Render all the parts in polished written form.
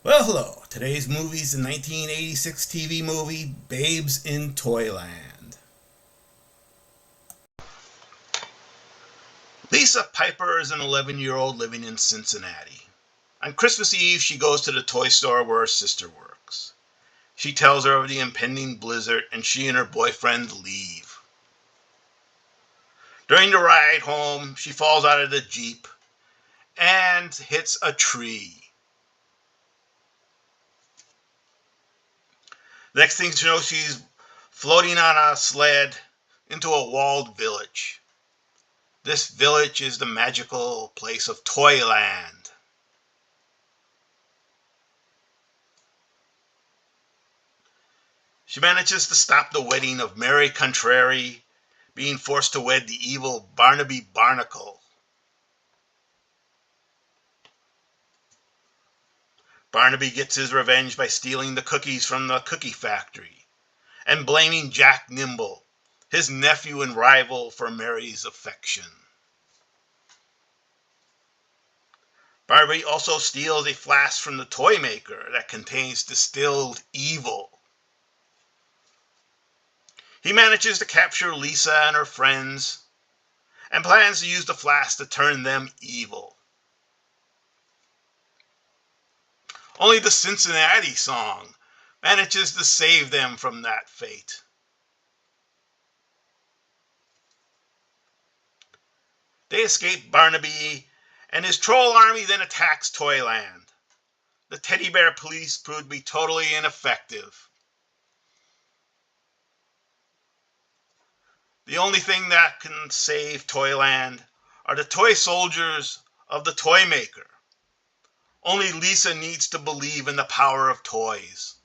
Well, hello. Today's movie is the 1986 TV movie Babes in Toyland. Lisa Piper is an 11-year-old living in Cincinnati. On Christmas Eve, she goes to the toy store where her sister works. She tells her of the impending blizzard and she and her boyfriend leave. During the ride home, she falls out of the Jeep and hits a tree. Next thing you know, she's floating on a sled into a walled village. This village is the magical place of Toyland. She manages to stop the wedding of Mary Contrary being forced to wed the evil Barnaby Barnacle. Barnaby gets his revenge by stealing the cookies from the cookie factory and blaming Jack Nimble, his nephew and rival, for Mary's affection. Barnaby also steals a flask from the toy maker that contains distilled evil. He manages to capture Lisa and her friends and plans to use the flask to turn them evil. Only the Cincinnati song manages to save them from that fate. They escape Barnaby, and his troll army then attacks Toyland. The teddy bear police proved to be totally ineffective. The only thing that can save Toyland are the toy soldiers of the toy maker. Only Lisa needs to believe in the power of toys,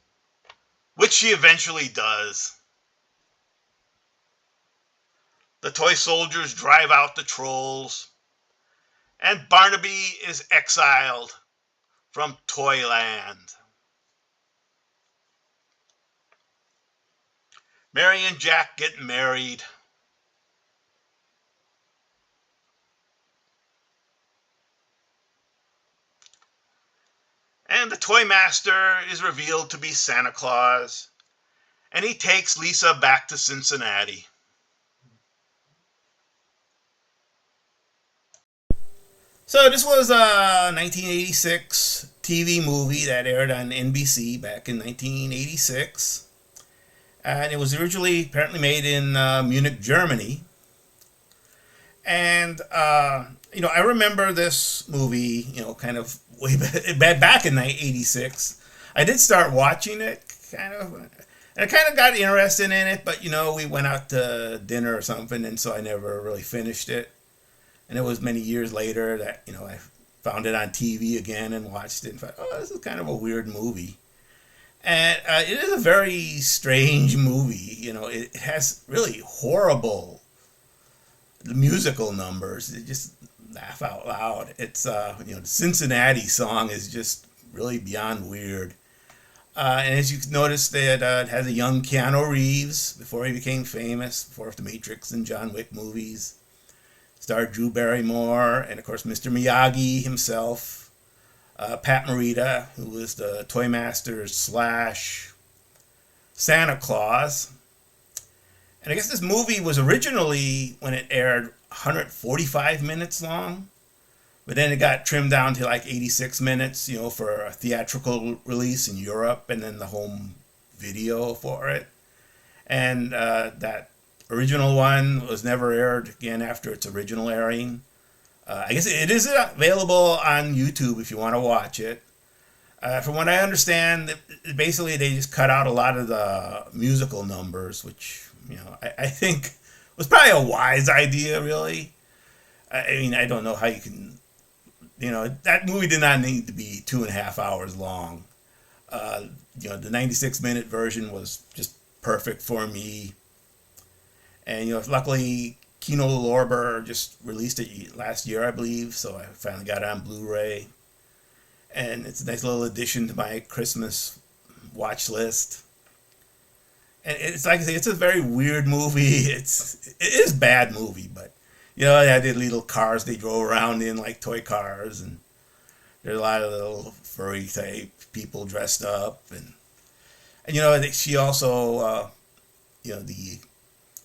which she eventually does. The toy soldiers drive out the trolls, and Barnaby is exiled from Toyland. Mary and Jack get married. And the toy master is revealed to be Santa Claus, and he takes Lisa back to Cincinnati. So this was a 1986 TV movie that aired on NBC back in 1986. And it was originally apparently made in Munich, Germany. And, I remember this movie, kind of way back in 1986. I did start watching it, and I kind of got interested in it, but, we went out to dinner or something, and so I never really finished it. And it was many years later that, I found it on TV again and watched it and thought, oh, this is kind of a weird movie. And it is a very strange movie. It has really horrible musical numbers. It just laugh out loud. It's, the Cincinnati song is just really beyond weird. And as you notice, that it has a young Keanu Reeves before he became famous, before the Matrix and John Wick movies. Starred Drew Barrymore and, of course, Mr. Miyagi himself. Pat Morita, who was the Toy Master / Santa Claus. And I guess this movie was originally, when it aired, 145 minutes long. But then it got trimmed down to like 86 minutes, for a theatrical release in Europe and then the home video for it. And that original one was never aired again after its original airing. I guess it is available on YouTube if you want to watch it. From what I understand, basically they just cut out a lot of the musical numbers, which, I think was probably a wise idea, really. I mean, I don't know how you can, that movie did not need to be 2.5 hours long. The 96-minute version was just perfect for me. And, luckily, Kino Lorber just released it last year, I believe, so I finally got it on Blu-ray. And it's a nice little addition to my Christmas watch list. And it's like I say, it's a very weird movie. It is a bad movie, but they had the little cars they drove around in like toy cars, and There's a lot of little furry type people dressed up, and you know, she also, you know, the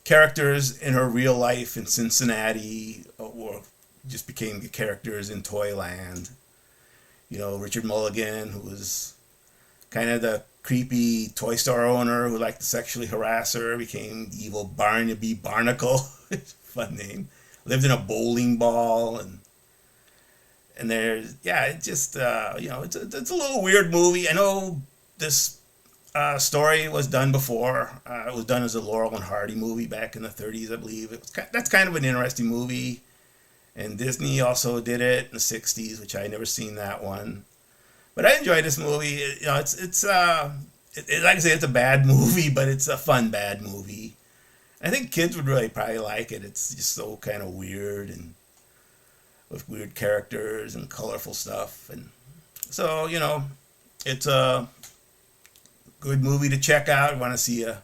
characters in her real life in Cincinnati or just became the characters in Toyland. You know, Richard Mulligan, who was kind of the creepy toy store owner who liked to sexually harass her, became evil Barnaby Barnacle. Fun name. Lived in a bowling ball, and there's, yeah, it just, you know, it's a little weird movie. I know this story was done before. It was done as a Laurel and Hardy movie back in the 30s, I believe. That's kind of an interesting movie. And Disney also did it in the 60s, which I never seen that one. But I enjoyed this movie. You know, like I say, it's a bad movie, but it's a fun bad movie. I think kids would really probably like it. It's just so kind of weird and with weird characters and colorful stuff. And so, you know, it's a good movie to check out. Want to see a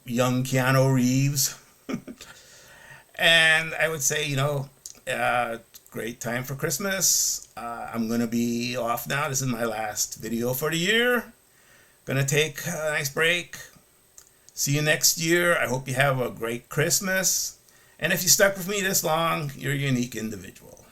young Keanu Reeves. And I would say, you know, great time for Christmas. I'm going to be off now. This is my last video for the year. Going to take a nice break. See you next year. I hope you have a great Christmas. And if you stuck with me this long, you're a unique individual.